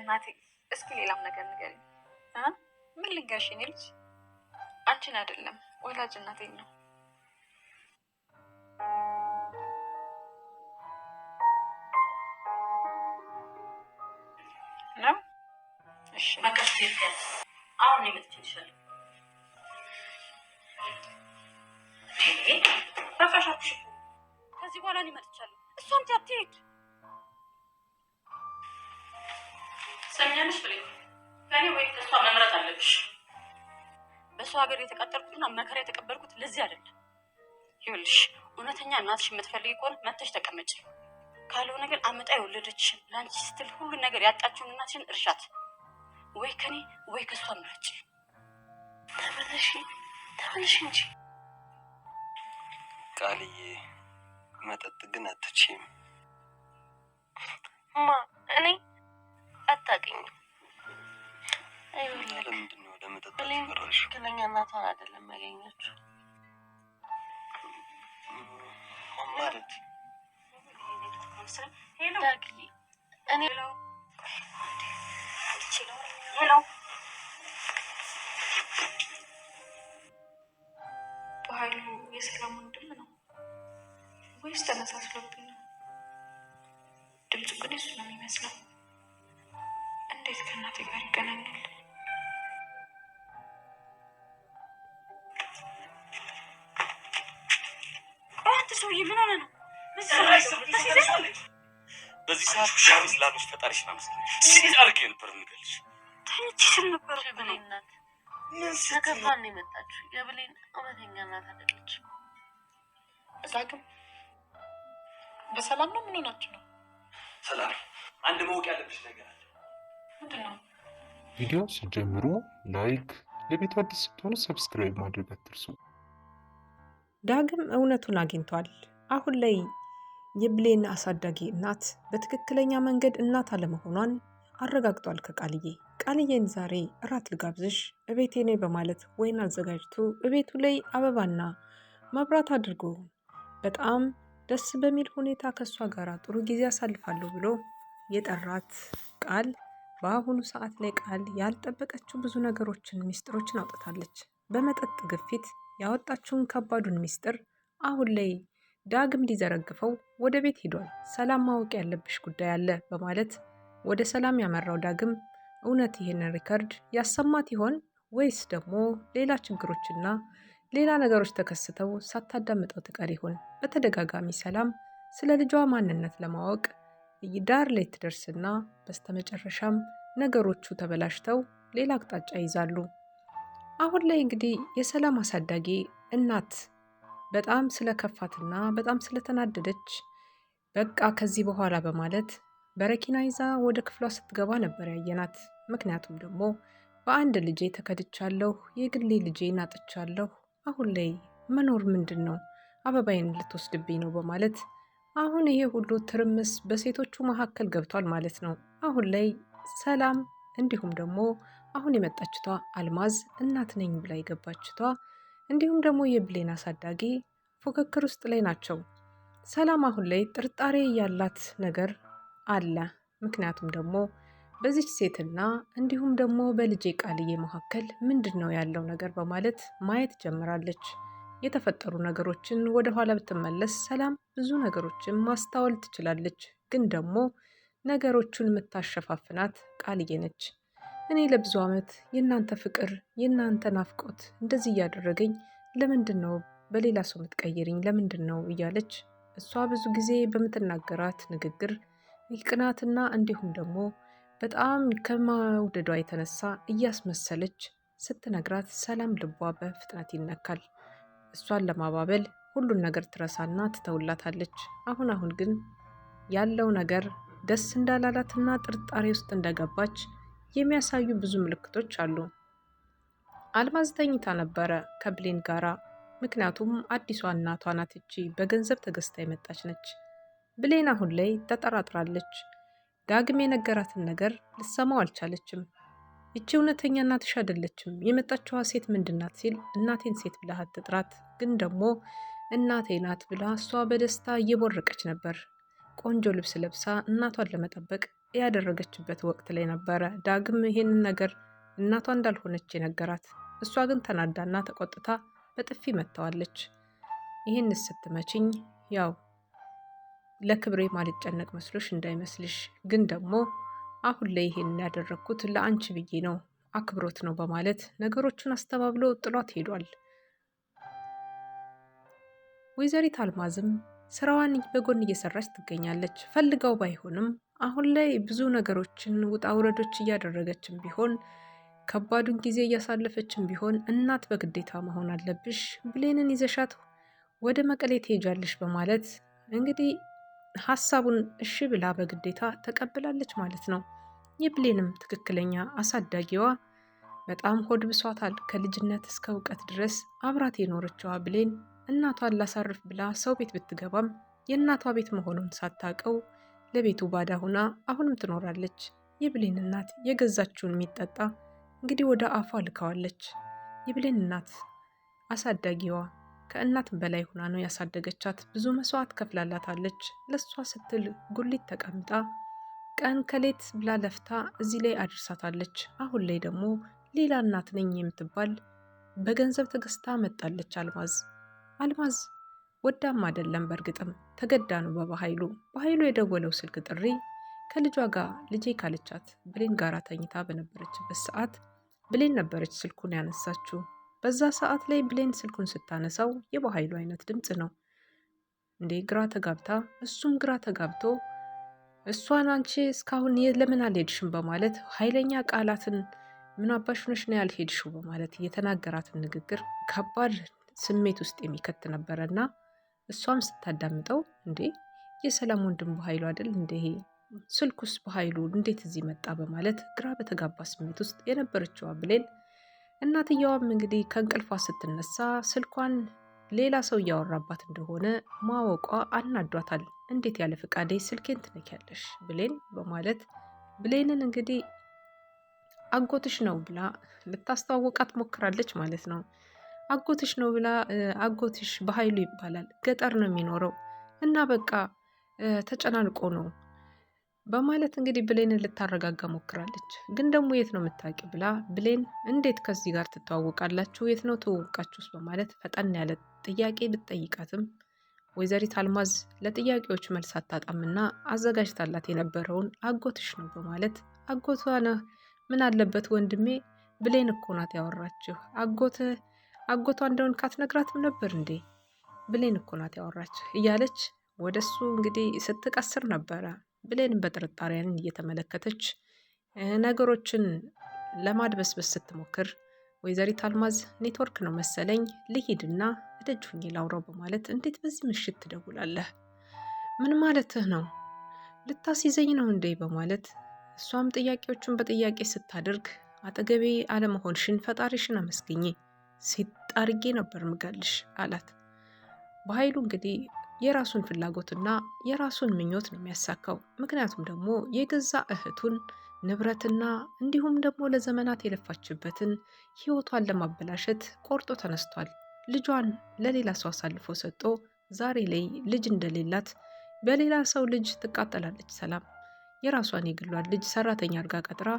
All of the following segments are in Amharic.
እናቴ እስኪ ሌላም ነገር ንገሪኝ። ምን ልንገርሽ የኔ ልጅ? አንቺን አይደለም ወላጅ እናቴን ነው። ነው እሺ መከፍቴ አሁን የምትችልሻለሁ ረፈሻሽ ከዚህ በኋላ እኔ መጥቻለሁ። እሷም ትሄድ ሰኛንሽ ብለኝ ከኔ ወይ ከሷ መምረጥ አለብሽ። በሰው ሀገር የተቀጠርኩትና መከራ የተቀበልኩት ለዚህ አይደለም። ይኸውልሽ እውነተኛ እናትሽ የምትፈልጊ ከሆነ መተሽ ተቀመጪ። ካልሆነ ግን አመጣ የወለደችሽን ለአንቺ ስትል ሁሉን ነገር ያጣችውን እናትሽን እርሻት። ወይ ከኔ ወይ ከሷ ምረጭ። ተመለሽ እንጂ ቃልዬ። መጠጥ ግን አትችይም። እኔ አታውቅኝም። ለምንድን ነው ለመጠጥ ፈራሽ? ትክክለኛ እናቷን አይደለም ያገኘችው ማለት ዳግዬ። እኔ በኃይሉ የሰላም ወንድም ነው ወይስ ተመሳስሎብኝ ነው? ድምፁ ግን እሱ ነው የሚመስለው። እንዴት ከእናቴ ጋር ይገናኛል? አንተ ሰውዬ ምን ሆነ ነው? በዚህ ሰዓት ሻሪ ስላሉሽ ፈጣሪሽን አመስግነሽ ሲል አርገ ነበር እንገልሽ ታንቺ ስም ነበር ብሌናት ምን ተከፋን ነው የመጣችው? የብሌን እውነተኛ እናት አይደለች። ዳግም በሰላም ነው? ምን ሆናችሁ ነው? ሰላም። አንድ ማወቅ ያለብሽ ነገር አለ። ምንድን ነው? ቪዲዮ ሲጀምሩ ላይክ፣ ለቤቱ አዲስ ስትሆኑ ሰብስክራይብ ማድረግ አትርሱ። ዳግም እውነቱን አግኝቷል። አሁን ላይ የብሌን አሳዳጊ እናት በትክክለኛ መንገድ እናት አለመሆኗን አረጋግጧል ከቃልዬ። ቃልዬን ዛሬ እራት ልጋብዝሽ እቤቴ ነይ በማለት ወይን አዘጋጅቶ እቤቱ ላይ አበባና መብራት አድርጎ በጣም ደስ በሚል ሁኔታ ከእሷ ጋር ጥሩ ጊዜ አሳልፋለሁ ብሎ የጠራት ቃል በአሁኑ ሰዓት ላይ ቃል ያልጠበቀችው ብዙ ነገሮችን ሚስጥሮችን አውጥታለች። በመጠጥ ግፊት ያወጣችውን ከባዱን ሚስጥር አሁን ላይ ዳግም ሊዘረግፈው ወደ ቤት ሄዷል። ሰላም ማወቅ ያለብሽ ጉዳይ አለ በማለት ወደ ሰላም ያመራው ዳግም እውነት ይህንን ሪከርድ ያሰማት ይሆን ወይስ ደግሞ ሌላ ችግሮችና ሌላ ነገሮች ተከስተው ሳታዳምጠው ትቀር ይሆን? በተደጋጋሚ ሰላም ስለ ልጇ ማንነት ለማወቅ ዳር ላይ ትደርስና በስተመጨረሻም ነገሮቹ ተበላሽተው ሌላ አቅጣጫ ይዛሉ። አሁን ላይ እንግዲህ የሰላም አሳዳጊ እናት በጣም ስለከፋትና በጣም ስለተናደደች በቃ ከዚህ በኋላ በማለት በረኪና ይዛ ወደ ክፍሏ ስትገባ ነበር ያየናት። ምክንያቱም ደግሞ በአንድ ልጄ ተከድቻለሁ፣ የግሌ ልጄ ናጥቻለሁ፣ አሁን ላይ መኖር ምንድን ነው? አበባይን ልትወስድብኝ ነው በማለት አሁን ይሄ ሁሉ ትርምስ በሴቶቹ መካከል ገብቷል ማለት ነው። አሁን ላይ ሰላም እንዲሁም ደግሞ አሁን የመጣችቷ አልማዝ እናት ነኝ ብላ የገባችቷ እንዲሁም ደግሞ የብሌን አሳዳጊ ፉክክር ውስጥ ላይ ናቸው። ሰላም አሁን ላይ ጥርጣሬ ያላት ነገር አለ። ምክንያቱም ደግሞ በዚች ሴትና እንዲሁም ደግሞ በልጄ ቃልዬ መካከል ምንድን ነው ያለው ነገር በማለት ማየት ጀምራለች። የተፈጠሩ ነገሮችን ወደ ኋላ ብትመለስ ሰላም ብዙ ነገሮችን ማስተዋል ትችላለች። ግን ደግሞ ነገሮቹን የምታሸፋፍናት ቃልዬ ነች። እኔ ለብዙ ዓመት የእናንተ ፍቅር የእናንተ ናፍቆት እንደዚህ እያደረገኝ ለምንድን ነው በሌላ ሰው የምትቀይርኝ ለምንድን ነው እያለች እሷ ብዙ ጊዜ በምትናገራት ንግግር ቅናትና እንዲሁም ደግሞ በጣም ከመውደዷ የተነሳ እያስመሰለች ስትነግራት ሰላም ልቧ በፍጥነት ይነካል። እሷን ለማባበል ሁሉን ነገር ትረሳና ትተውላታለች። አሁን ግን ያለው ነገር ደስ እንዳላላትና ጥርጣሬ ውስጥ እንደገባች የሚያሳዩ ብዙ ምልክቶች አሉ። አልማዝ ተኝታ ነበረ ከብሌን ጋራ። ምክንያቱም አዲሷ እናቷ ናት። እቺ በገንዘብ ተገዝታ የመጣች ነች። ብሌን አሁን ላይ ተጠራጥራለች። ዳግም የነገራትን ነገር ልትሰማው አልቻለችም። ይቺ እውነተኛ እናትሽ አይደለችም፣ የመጣችዋ ሴት ምንድናት ሲል እናቴን ሴት ብለህ አትጥራት፣ ግን ደግሞ እናቴ ናት ብላ እሷ በደስታ እየቦረቀች ነበር። ቆንጆ ልብስ ለብሳ እናቷን ለመጠበቅ ያደረገችበት ወቅት ላይ ነበረ ዳግም ይሄንን ነገር እናቷ እንዳልሆነች የነገራት። እሷ ግን ተናዳና ተቆጥታ በጥፊ መታዋለች። ይህን ስትመችኝ ያው ለክብሬ ማልጨነቅ መስሎሽ እንዳይመስልሽ፣ ግን ደግሞ አሁን ላይ ይሄን ያደረግኩት ለአንቺ ብዬ ነው፣ አክብሮት ነው በማለት ነገሮችን አስተባብሎ ጥሏት ሄዷል። ወይዘሪት አልማዝም ስራዋን በጎን እየሰራች ትገኛለች። ፈልጋው ባይሆንም አሁን ላይ ብዙ ነገሮችን ውጣ ውረዶች እያደረገችም ቢሆን ከባዱን ጊዜ እያሳለፈችም ቢሆን እናት በግዴታ መሆን አለብሽ፣ ብሌንን ይዘሻት ወደ መቀሌ ትሄጃለሽ በማለት እንግዲህ ሀሳቡን እሺ ብላ በግዴታ ተቀብላለች ማለት ነው። የብሌንም ትክክለኛ አሳዳጊዋ በጣም ሆድ ብሷታል። ከልጅነት እስከ እውቀት ድረስ አብራት የኖረችዋ ብሌን እናቷን ላሳርፍ ብላ ሰው ቤት ብትገባም የእናቷ ቤት መሆኑን ሳታውቀው ለቤቱ ባዳ ሁና አሁንም ትኖራለች። የብሌን እናት የገዛችውን የሚጠጣ እንግዲህ ወደ አፏ ልካዋለች። የብሌን እናት አሳዳጊዋ ከእናትም በላይ ሁና ነው ያሳደገቻት። ብዙ መስዋዕት ከፍላላታለች። ለሷ ስትል ጉሊት ተቀምጣ ቀን ከሌት ብላ ለፍታ እዚህ ላይ አድርሳታለች። አሁን ላይ ደግሞ ሌላ እናት ነኝ የምትባል በገንዘብ ተገዝታ መጣለች። አልማዝ ወዳም አይደለም፣ በእርግጥም ተገዳ ነው በኃይሉ የደወለው ስልክ ጥሪ ከልጇ ጋር ልጄ ካለቻት ብሌን ጋር ተኝታ በነበረችበት ሰዓት ብሌን ነበረች ስልኩን ያነሳችው። በዛ ሰዓት ላይ ብሌን ስልኩን ስታነሳው የበኃይሉ አይነት ድምፅ ነው እንዴ! ግራ ተጋብታ እሱም ግራ ተጋብቶ እሷን አንቺ እስካሁን ለምን አልሄድሽም በማለት ኃይለኛ ቃላትን ምን አባሽ ሆነሽ ነው ያልሄድሽው በማለት የተናገራትን ንግግር ከባድ ስሜት ውስጥ የሚከት ነበረና እሷም ስታዳምጠው እንዴ የሰላም ወንድም በኃይሉ አይደል እንዴ ስልኩስ በኃይሉ እንዴት እዚህ መጣ በማለት ግራ በተጋባ ስሜት ውስጥ የነበረችዋ ብሌን እናትየዋም እንግዲህ ከእንቅልፏ ስትነሳ ስልኳን ሌላ ሰው እያወራባት እንደሆነ ማወቋ አናዷታል። እንዴት ያለ ፈቃዴ ስልኬን ትነኪያለሽ ብሌን በማለት ብሌንን እንግዲህ አጎትሽ ነው ብላ ልታስተዋወቃት ሞክራለች ማለት ነው። አጎትሽ ነው ብላ አጎትሽ በኃይሉ ይባላል፣ ገጠር ነው የሚኖረው እና በቃ ተጨናንቆ ነው በማለት እንግዲህ ብሌንን ልታረጋጋ ሞክራለች። ግን ደግሞ የት ነው የምታውቂ ብላ ብሌን እንዴት ከዚህ ጋር ትተዋወቃላችሁ? የት ነው ትውውቃችሁስ? በማለት ፈጠን ያለ ጥያቄ ብትጠይቃትም ወይዘሪት አልማዝ ለጥያቄዎች መልስ አታጣምና አዘጋጅታላት የነበረውን አጎትሽ ነው በማለት አጎቷ ነህ ምን አለበት ወንድሜ፣ ብሌን እኮ ናት ያወራችሁ፣ አጎቷ እንደሆን ካትነግራትም ነበር እንዴ፣ ብሌን እኮ ናት ያወራችሁ እያለች ወደሱ እንግዲህ ስትቀስር ነበረ። ብሌንም በጥርጣሬን እየተመለከተች ነገሮችን ለማድበስበስ ስትሞክር ወይዘሪት አልማዝ ኔትወርክ ነው መሰለኝ ልሂድና እደጅ ሁኜ ላውራው በማለት እንዴት በዚህ ምሽት ትደውላለህ? ምን ማለትህ ነው? ልታስይዘኝ ነው እንዴ? በማለት እሷም ጥያቄዎቹን በጥያቄ ስታደርግ አጠገቤ አለመሆንሽን ፈጣሪሽን አመስግኜ ሲጣርጌ ነበር ምጋልሽ አላት። በኃይሉ እንግዲህ የራሱን ፍላጎትና የራሱን ምኞት ነው የሚያሳካው። ምክንያቱም ደግሞ የገዛ እህቱን ንብረትና እንዲሁም ደግሞ ለዘመናት የለፋችበትን ህይወቷን ለማበላሸት ቆርጦ ተነስቷል። ልጇን ለሌላ ሰው አሳልፎ ሰጥቶ ዛሬ ላይ ልጅ እንደሌላት በሌላ ሰው ልጅ ትቃጠላለች። ሰላም የራሷን የግሏን ልጅ ሰራተኛ አድርጋ ቀጥራ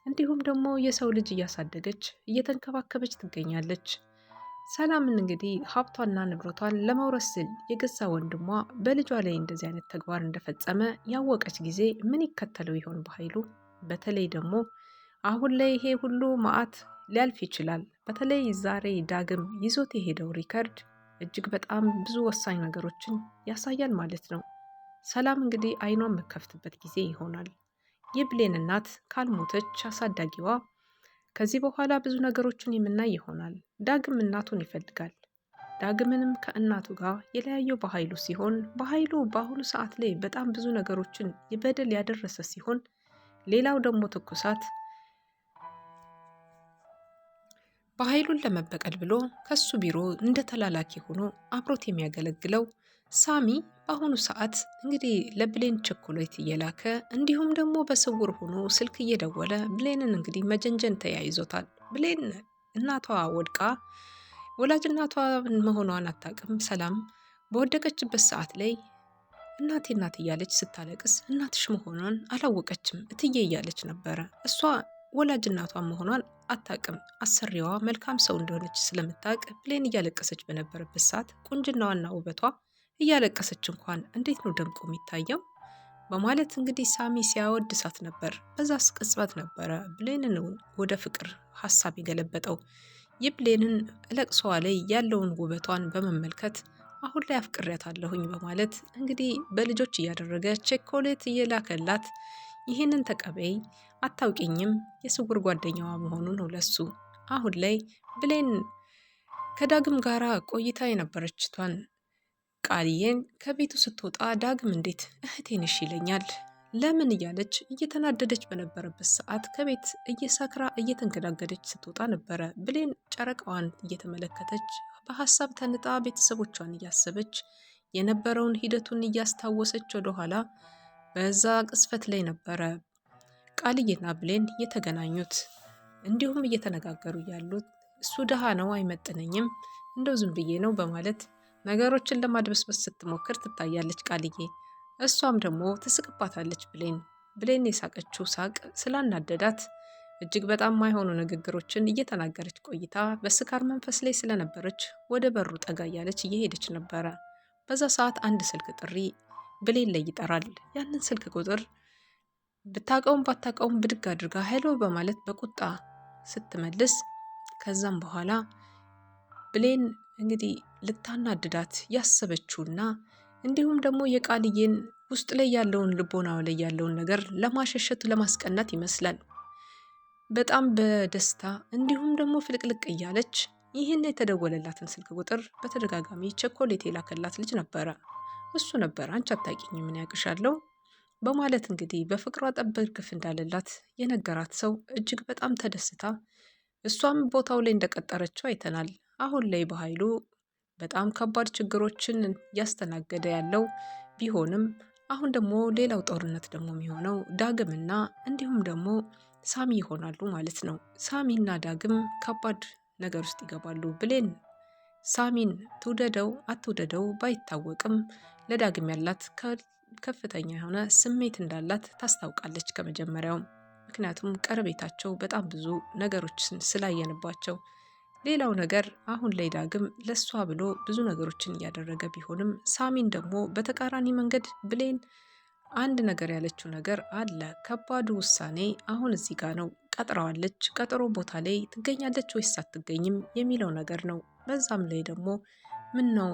እንዲሁም ደግሞ የሰው ልጅ እያሳደገች እየተንከባከበች ትገኛለች። ሰላምን እንግዲህ ሀብቷና ንብረቷን ለመውረስ ስል የገዛ ወንድሟ በልጇ ላይ እንደዚህ አይነት ተግባር እንደፈጸመ ያወቀች ጊዜ ምን ይከተለው ይሆን በኃይሉ? በተለይ ደግሞ አሁን ላይ ይሄ ሁሉ መዓት ሊያልፍ ይችላል። በተለይ ዛሬ ዳግም ይዞት የሄደው ሪከርድ እጅግ በጣም ብዙ ወሳኝ ነገሮችን ያሳያል ማለት ነው። ሰላም እንግዲህ አይኗን መከፍትበት ጊዜ ይሆናል። የብሌን እናት ካልሞተች አሳዳጊዋ ከዚህ በኋላ ብዙ ነገሮችን የምናይ ይሆናል። ዳግም እናቱን ይፈልጋል። ዳግምንም ከእናቱ ጋር የለያየው በኃይሉ ሲሆን በኃይሉ በአሁኑ ሰዓት ላይ በጣም ብዙ ነገሮችን በደል ያደረሰ ሲሆን ሌላው ደግሞ ትኩሳት በኃይሉን ለመበቀል ብሎ ከሱ ቢሮ እንደ ተላላኪ ሆኖ አብሮት የሚያገለግለው ሳሚ በአሁኑ ሰዓት እንግዲህ ለብሌን ቸኮሌት እየላከ እንዲሁም ደግሞ በስውር ሆኖ ስልክ እየደወለ ብሌንን እንግዲህ መጀንጀን ተያይዞታል። ብሌን እናቷ ወድቃ ወላጅ እናቷ መሆኗን አታውቅም። ሰላም በወደቀችበት ሰዓት ላይ እናቴ እናቴ እያለች ስታለቅስ እናትሽ መሆኗን አላወቀችም እትዬ እያለች ነበረ። እሷ ወላጅ እናቷ መሆኗን አታቅም። አሰሪዋ መልካም ሰው እንደሆነች ስለምታውቅ ብሌን እያለቀሰች በነበረበት ሰዓት ቁንጅናዋና ውበቷ እያለቀሰች እንኳን እንዴት ነው ደምቆ የሚታየው በማለት እንግዲህ ሳሚ ሲያወድሳት ነበር። በዛ ቅጽበት ነበረ ብሌንን ወደ ፍቅር ሀሳብ የገለበጠው። የብሌንን ለቅሶዋ ላይ ያለውን ውበቷን በመመልከት አሁን ላይ አፍቅሬያታለሁኝ በማለት እንግዲህ በልጆች እያደረገ ቸኮሌት እየላከላት ይህንን ተቀበይ፣ አታውቂኝም፣ የስውር ጓደኛዋ መሆኑ ነው ለሱ። አሁን ላይ ብሌን ከዳግም ጋራ ቆይታ የነበረችቷን ቃልዬን ከቤቱ ስትወጣ ዳግም እንዴት እህቴንሽ ይለኛል ለምን እያለች እየተናደደች በነበረበት ሰዓት ከቤት እየሰክራ እየተንገዳገደች ስትወጣ ነበረ። ብሌን ጨረቃዋን እየተመለከተች በሀሳብ ተንጣ ቤተሰቦቿን እያሰበች የነበረውን ሂደቱን እያስታወሰች ወደኋላ በዛ ቅስፈት ላይ ነበረ ቃልዬና ብሌን የተገናኙት። እንዲሁም እየተነጋገሩ ያሉት እሱ ድሃ ነው አይመጥነኝም፣ እንደው ዝም ብዬ ነው በማለት ነገሮችን ለማድበስበስ ስትሞክር ትታያለች ቃልዬ። እሷም ደግሞ ትስቅባታለች ብሌን የሳቀችው ሳቅ ስላናደዳት እጅግ በጣም ማይሆኑ ንግግሮችን እየተናገረች ቆይታ በስካር መንፈስ ላይ ስለነበረች ወደ በሩ ጠጋ እያለች እየሄደች ነበረ። በዛ ሰዓት አንድ ስልክ ጥሪ ብሌን ላይ ይጠራል። ያንን ስልክ ቁጥር ብታቀውም ባታቀውም ብድግ አድርጋ ሄሎ በማለት በቁጣ ስትመልስ ከዛም በኋላ ብሌን እንግዲህ ልታናድዳት ያሰበችውና እንዲሁም ደግሞ የቃልዬን ውስጥ ላይ ያለውን ልቦናው ላይ ያለውን ነገር ለማሸሸት ለማስቀናት ይመስላል በጣም በደስታ እንዲሁም ደግሞ ፍልቅልቅ እያለች ይህን የተደወለላትን ስልክ ቁጥር በተደጋጋሚ ቸኮሌት የላከላት ልጅ ነበረ። እሱ ነበር አንቺ አታውቂኝ ምን ያቅሻለሁ በማለት እንግዲህ በፍቅሯ ጠበቅ ግፍ እንዳለላት የነገራት ሰው እጅግ በጣም ተደስታ እሷም ቦታው ላይ እንደቀጠረችው አይተናል። አሁን ላይ በኃይሉ በጣም ከባድ ችግሮችን እያስተናገደ ያለው ቢሆንም አሁን ደግሞ ሌላው ጦርነት ደግሞ የሚሆነው ዳግምና እንዲሁም ደግሞ ሳሚ ይሆናሉ ማለት ነው። ሳሚና ዳግም ከባድ ነገር ውስጥ ይገባሉ። ብሌን ሳሚን ትውደደው አትውደደው ባይታወቅም ለዳግም ያላት ከፍተኛ የሆነ ስሜት እንዳላት ታስታውቃለች ከመጀመሪያውም። ምክንያቱም ቀረቤታቸው በጣም ብዙ ነገሮችን ስላየንባቸው። ሌላው ነገር አሁን ላይ ዳግም ለሷ ብሎ ብዙ ነገሮችን እያደረገ ቢሆንም ሳሚን ደግሞ በተቃራኒ መንገድ ብሌን አንድ ነገር ያለችው ነገር አለ። ከባዱ ውሳኔ አሁን እዚህ ጋር ነው። ቀጥረዋለች። ቀጠሮ ቦታ ላይ ትገኛለች ወይስ አትገኝም የሚለው ነገር ነው። በዛም ላይ ደግሞ ምን ነው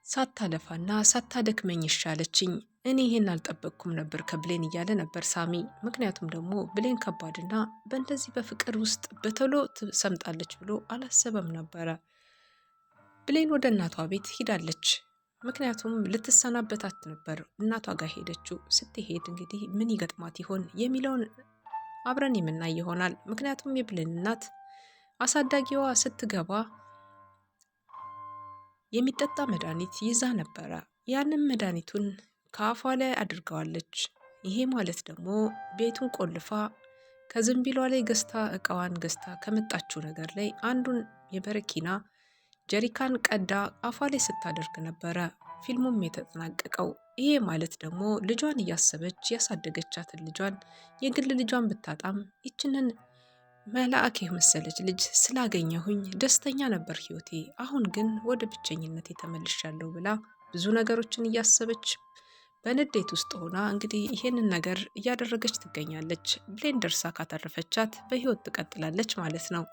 ሳታለፋና ሳታደክመኝ ይሻለችኝ፣ እኔ ይሄን አልጠበቅኩም ነበር ከብሌን እያለ ነበር ሳሚ። ምክንያቱም ደግሞ ብሌን ከባድና በእንደዚህ በፍቅር ውስጥ በቶሎ ትሰምጣለች ብሎ አላሰበም ነበረ። ብሌን ወደ እናቷ ቤት ሂዳለች። ምክንያቱም ልትሰናበታት ነበር እናቷ ጋር ሄደችው። ስትሄድ እንግዲህ ምን ይገጥማት ይሆን የሚለውን አብረን የምናይ ይሆናል። ምክንያቱም የብሌን እናት አሳዳጊዋ ስትገባ የሚጠጣ መድኃኒት ይዛ ነበረ። ያንን መድኃኒቱን ከአፏ ላይ አድርገዋለች። ይሄ ማለት ደግሞ ቤቱን ቆልፋ ከዝንቢሏ ላይ ገዝታ እቃዋን ገዝታ ከመጣችው ነገር ላይ አንዱን የበረኪና ጀሪካን ቀዳ አፏ ላይ ስታደርግ ነበረ ፊልሙም የተጠናቀቀው። ይሄ ማለት ደግሞ ልጇን እያሰበች ያሳደገቻትን ልጇን የግል ልጇን ብታጣም ይችንን መልአክ የመሰለች ልጅ ስላገኘሁኝ ደስተኛ ነበር ህይወቴ፣ አሁን ግን ወደ ብቸኝነት ተመልሻለሁ ብላ ብዙ ነገሮችን እያሰበች በንዴት ውስጥ ሆና እንግዲህ ይሄንን ነገር እያደረገች ትገኛለች። ብሌን ደርሳ ካተረፈቻት በህይወት ትቀጥላለች ማለት ነው።